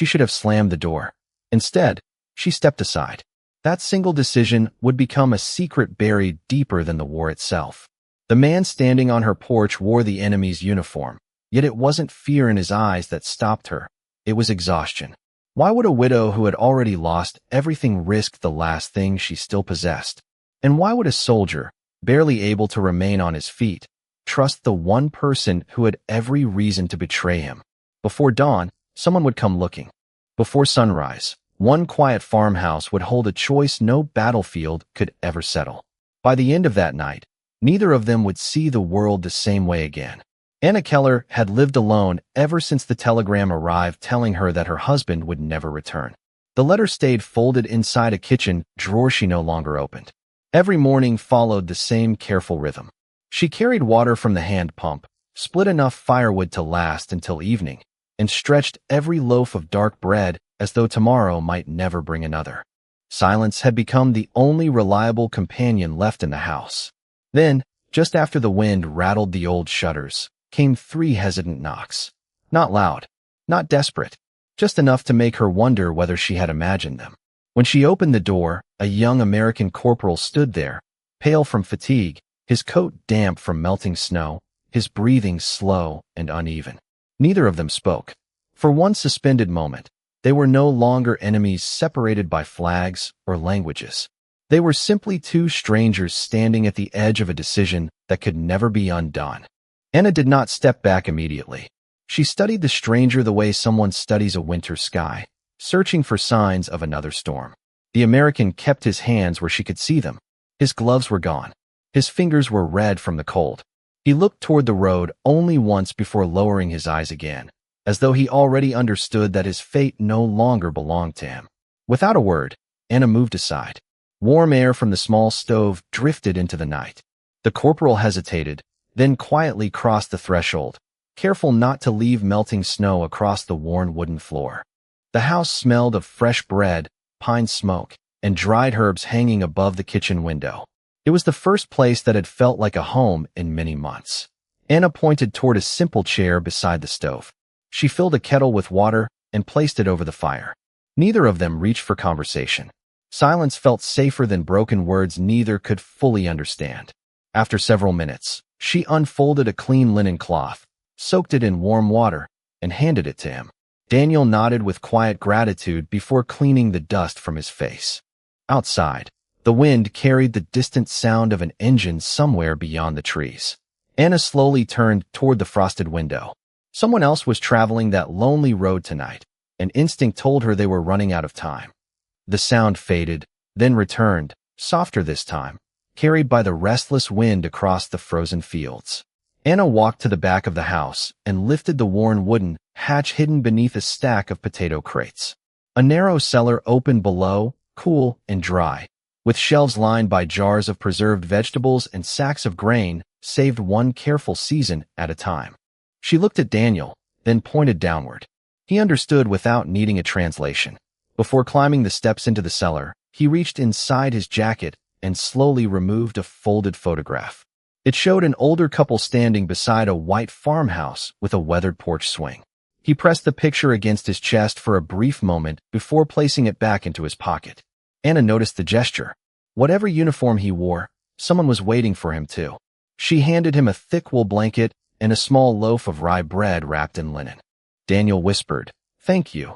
She should have slammed the door. Instead, she stepped aside. That single decision would become a secret buried deeper than the war itself. The man standing on her porch wore the enemy's uniform, yet it wasn't fear in his eyes that stopped her. It was exhaustion. Why would a widow who had already lost everything risk the last thing she still possessed? And why would a soldier, barely able to remain on his feet, trust the one person who had every reason to betray him? Before dawn, someone would come looking. Before sunrise, one quiet farmhouse would hold a choice no battlefield could ever settle. By the end of that night, neither of them would see the world the same way again. Anna Keller had lived alone ever since the telegram arrived telling her that her husband would never return. The letter stayed folded inside a kitchen drawer she no longer opened. Every morning followed the same careful rhythm. She carried water from the hand pump, split enough firewood to last until evening, and stretched every loaf of dark bread as though tomorrow might never bring another. Silence had become the only reliable companion left in the house. Then, just after the wind rattled the old shutters, came 3 hesitant knocks. Not loud, not desperate, just enough to make her wonder whether she had imagined them. When she opened the door, a young American corporal stood there, pale from fatigue, his coat damp from melting snow, his breathing slow and uneven. Neither of them spoke. For one suspended moment, they were no longer enemies separated by flags or languages. They were simply 2 strangers standing at the edge of a decision that could never be undone. Anna did not step back immediately. She studied the stranger the way someone studies a winter sky, searching for signs of another storm. The American kept his hands where she could see them. His gloves were gone. His fingers were red from the cold. He looked toward the road only once before lowering his eyes again, as though he already understood that his fate no longer belonged to him. Without a word, Anna moved aside. Warm air from the small stove drifted into the night. The corporal hesitated, then quietly crossed the threshold, careful not to leave melting snow across the worn wooden floor. The house smelled of fresh bread, pine smoke, and dried herbs hanging above the kitchen window. It was the first place that had felt like a home in many months. Anna pointed toward a simple chair beside the stove. She filled a kettle with water and placed it over the fire. Neither of them reached for conversation. Silence felt safer than broken words neither could fully understand. After several minutes, she unfolded a clean linen cloth, soaked it in warm water, and handed it to him. Daniel nodded with quiet gratitude before cleaning the dust from his face. Outside, the wind carried the distant sound of an engine somewhere beyond the trees. Anna slowly turned toward the frosted window. Someone else was traveling that lonely road tonight. An instinct told her they were running out of time. The sound faded, then returned, softer this time, carried by the restless wind across the frozen fields. Anna walked to the back of the house and lifted the worn wooden hatch hidden beneath a stack of potato crates. A narrow cellar opened below, cool and dry, with shelves lined by jars of preserved vegetables and sacks of grain, saved one careful season at a time. She looked at Daniel, then pointed downward. He understood without needing a translation. Before climbing the steps into the cellar, he reached inside his jacket and slowly removed a folded photograph. It showed an older couple standing beside a white farmhouse with a weathered porch swing. He pressed the picture against his chest for a brief moment before placing it back into his pocket. Anna noticed the gesture. Whatever uniform he wore, someone was waiting for him too. She handed him a thick wool blanket and a small loaf of rye bread wrapped in linen. Daniel whispered, "Thank you,"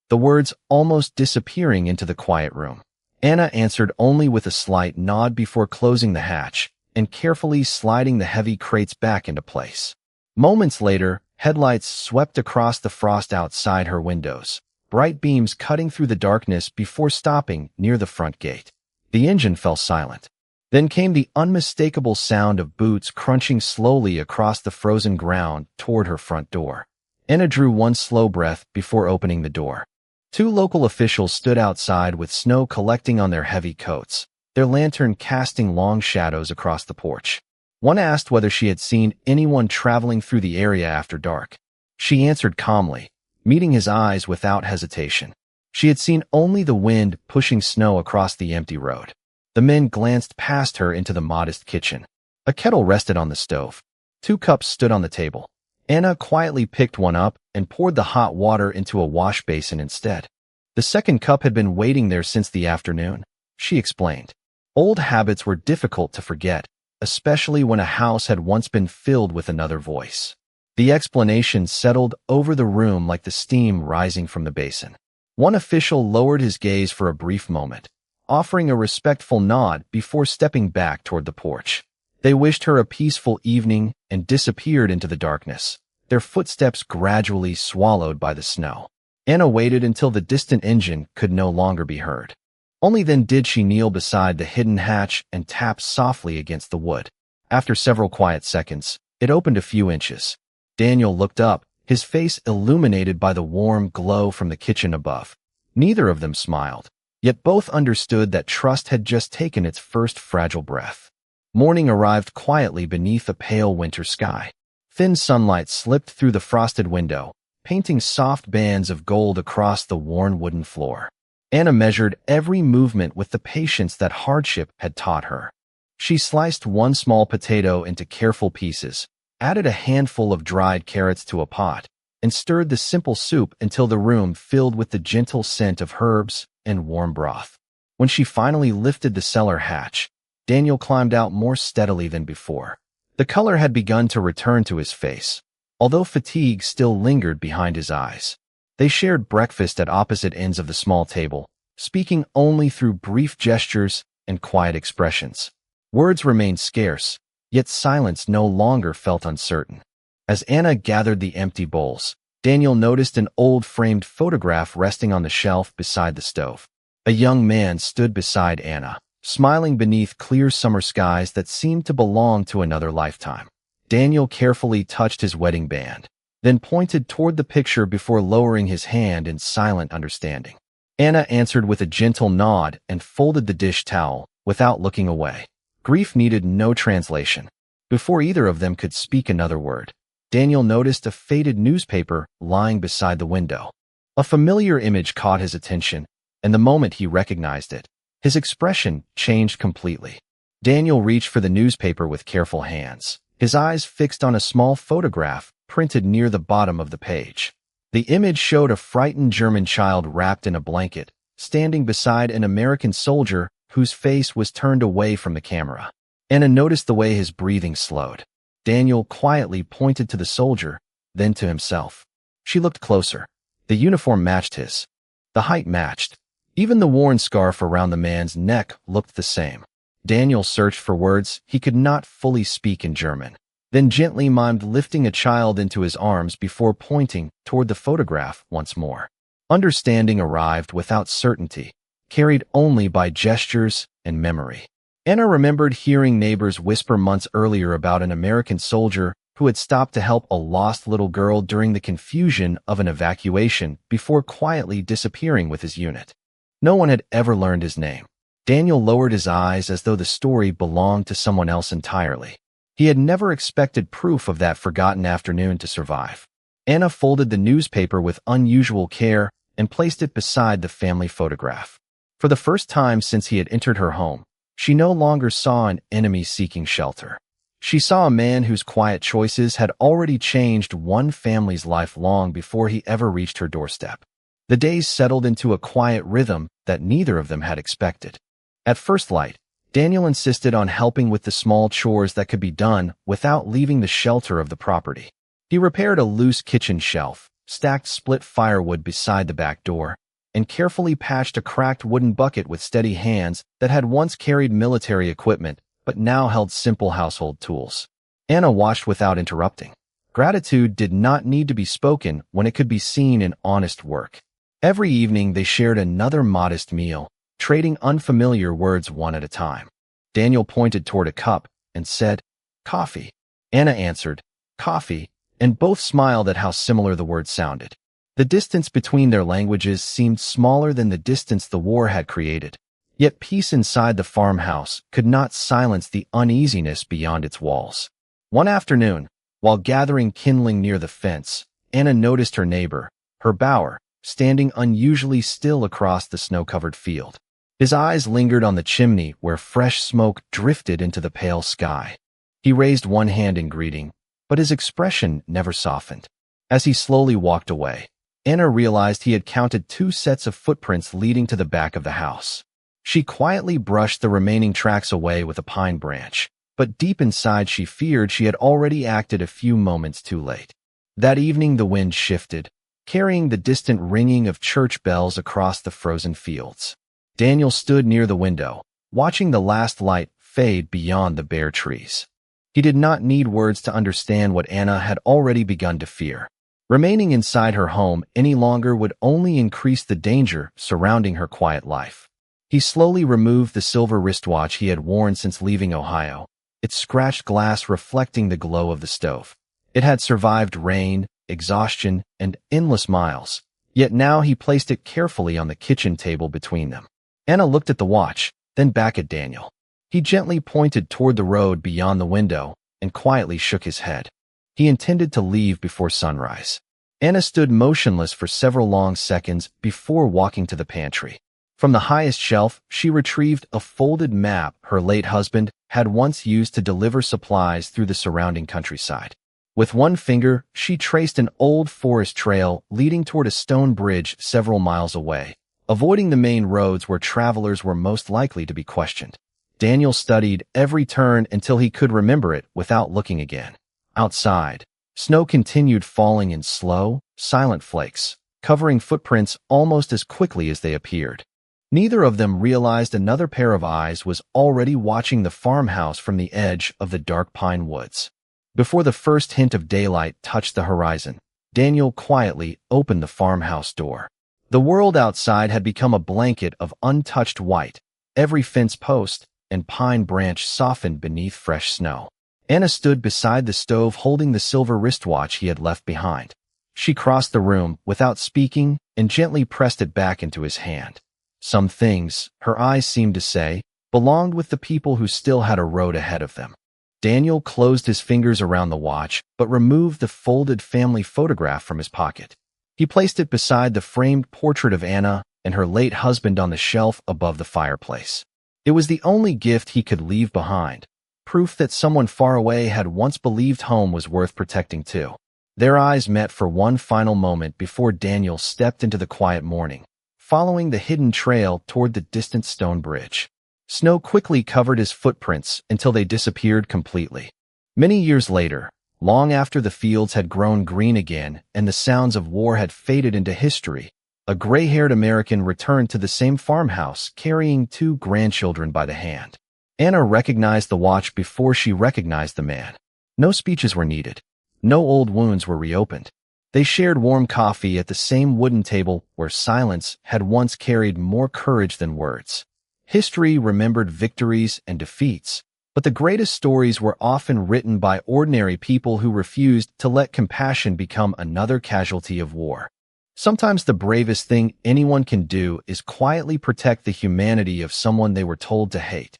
the words almost disappearing into the quiet room. Anna answered only with a slight nod before closing the hatch and carefully sliding the heavy crates back into place. Moments later, headlights swept across the frost outside her windows, bright beams cutting through the darkness before stopping near the front gate. The engine fell silent. Then came the unmistakable sound of boots crunching slowly across the frozen ground toward her front door. Anna drew one slow breath before opening the door. 2 local officials stood outside with snow collecting on their heavy coats, their lantern casting long shadows across the porch. One asked whether she had seen anyone traveling through the area after dark. She answered calmly, meeting his eyes without hesitation. She had seen only the wind pushing snow across the empty road. The men glanced past her into the modest kitchen. A kettle rested on the stove. 2 cups stood on the table. Anna quietly picked one up and poured the hot water into a wash basin instead. The second cup had been waiting there since the afternoon, she explained. Old habits were difficult to forget, especially when a house had once been filled with another voice. The explanation settled over the room like the steam rising from the basin. One official lowered his gaze for a brief moment, offering a respectful nod before stepping back toward the porch. They wished her a peaceful evening and disappeared into the darkness, their footsteps gradually swallowed by the snow. Anna waited until the distant engine could no longer be heard. Only then did she kneel beside the hidden hatch and tap softly against the wood. After several quiet seconds, it opened a few inches. Daniel looked up, his face illuminated by the warm glow from the kitchen above. Neither of them smiled, yet both understood that trust had just taken its first fragile breath. Morning arrived quietly beneath a pale winter sky. Thin sunlight slipped through the frosted window, painting soft bands of gold across the worn wooden floor. Anna measured every movement with the patience that hardship had taught her. She sliced one small potato into careful pieces, added a handful of dried carrots to a pot, and stirred the simple soup until the room filled with the gentle scent of herbs and warm broth. When she finally lifted the cellar hatch, Daniel climbed out more steadily than before. The color had begun to return to his face, although fatigue still lingered behind his eyes. They shared breakfast at opposite ends of the small table, speaking only through brief gestures and quiet expressions. Words remained scarce, yet silence no longer felt uncertain. As Anna gathered the empty bowls, Daniel noticed an old framed photograph resting on the shelf beside the stove. A young man stood beside Anna, smiling beneath clear summer skies that seemed to belong to another lifetime. Daniel carefully touched his wedding band, then pointed toward the picture before lowering his hand in silent understanding. Anna answered with a gentle nod and folded the dish towel without looking away. Grief needed no translation. Before either of them could speak another word, Daniel noticed a faded newspaper lying beside the window. A familiar image caught his attention, and the moment he recognized it, his expression changed completely. Daniel reached for the newspaper with careful hands, his eyes fixed on a small photograph printed near the bottom of the page. The image showed a frightened German child wrapped in a blanket, standing beside an American soldier whose face was turned away from the camera. Anna noticed the way his breathing slowed. Daniel quietly pointed to the soldier, then to himself. She looked closer. The uniform matched his. The height matched. Even the worn scarf around the man's neck looked the same. Daniel searched for words he could not fully speak in German, then gently mimed lifting a child into his arms before pointing toward the photograph once more. Understanding arrived without certainty, carried only by gestures and memory. Anna remembered hearing neighbors whisper months earlier about an American soldier who had stopped to help a lost little girl during the confusion of an evacuation before quietly disappearing with his unit. No one had ever learned his name. Daniel lowered his eyes as though the story belonged to someone else entirely. He had never expected proof of that forgotten afternoon to survive. Anna folded the newspaper with unusual care and placed it beside the family photograph. For the first time since he had entered her home, she no longer saw an enemy seeking shelter. She saw a man whose quiet choices had already changed one family's life long before he ever reached her doorstep. The days settled into a quiet rhythm that neither of them had expected. At first light, Daniel insisted on helping with the small chores that could be done without leaving the shelter of the property. He repaired a loose kitchen shelf, stacked split firewood beside the back door, and carefully patched a cracked wooden bucket with steady hands that had once carried military equipment but now held simple household tools. Anna watched without interrupting. Gratitude did not need to be spoken when it could be seen in honest work. Every evening they shared another modest meal, trading unfamiliar words one at a time. Daniel pointed toward a cup and said, "Coffee." Anna answered, "Coffee," and both smiled at how similar the word sounded. The distance between their languages seemed smaller than the distance the war had created. Yet peace inside the farmhouse could not silence the uneasiness beyond its walls. One afternoon, while gathering kindling near the fence, Anna noticed her neighbor, her bower, standing unusually still across the snow-covered field. His eyes lingered on the chimney where fresh smoke drifted into the pale sky. He raised one hand in greeting, but his expression never softened. As he slowly walked away, Anna realized he had counted 2 sets of footprints leading to the back of the house. She quietly brushed the remaining tracks away with a pine branch, but deep inside she feared she had already acted a few moments too late. That evening the wind shifted, carrying the distant ringing of church bells across the frozen fields. Daniel stood near the window, watching the last light fade beyond the bare trees. He did not need words to understand what Anna had already begun to fear. Remaining inside her home any longer would only increase the danger surrounding her quiet life. He slowly removed the silver wristwatch he had worn since leaving Ohio, its scratched glass reflecting the glow of the stove. It had survived rain, exhaustion, and endless miles, yet now he placed it carefully on the kitchen table between them. Anna looked at the watch, then back at Daniel. He gently pointed toward the road beyond the window and quietly shook his head. He intended to leave before sunrise. Anna stood motionless for several long seconds before walking to the pantry. From the highest shelf, she retrieved a folded map her late husband had once used to deliver supplies through the surrounding countryside. With one finger, she traced an old forest trail leading toward a stone bridge several miles away, avoiding the main roads where travelers were most likely to be questioned. Daniel studied every turn until he could remember it without looking again. Outside, snow continued falling in slow, silent flakes, covering footprints almost as quickly as they appeared. Neither of them realized another pair of eyes was already watching the farmhouse from the edge of the dark pine woods. Before the first hint of daylight touched the horizon, Daniel quietly opened the farmhouse door. The world outside had become a blanket of untouched white, every fence post and pine branch softened beneath fresh snow. Anna stood beside the stove holding the silver wristwatch he had left behind. She crossed the room without speaking and gently pressed it back into his hand. Some things, her eyes seemed to say, belonged with the people who still had a road ahead of them. Daniel closed his fingers around the watch, but removed the folded family photograph from his pocket. He placed it beside the framed portrait of Anna and her late husband on the shelf above the fireplace. It was the only gift he could leave behind, proof that someone far away had once believed home was worth protecting too. Their eyes met for one final moment before Daniel stepped into the quiet morning, following the hidden trail toward the distant stone bridge. Snow quickly covered his footprints until they disappeared completely. Many years later, long after the fields had grown green again and the sounds of war had faded into history, a gray-haired American returned to the same farmhouse carrying 2 grandchildren by the hand. Anna recognized the watch before she recognized the man. No speeches were needed. No old wounds were reopened. They shared warm coffee at the same wooden table where silence had once carried more courage than words. History remembered victories and defeats, but the greatest stories were often written by ordinary people who refused to let compassion become another casualty of war. Sometimes the bravest thing anyone can do is quietly protect the humanity of someone they were told to hate.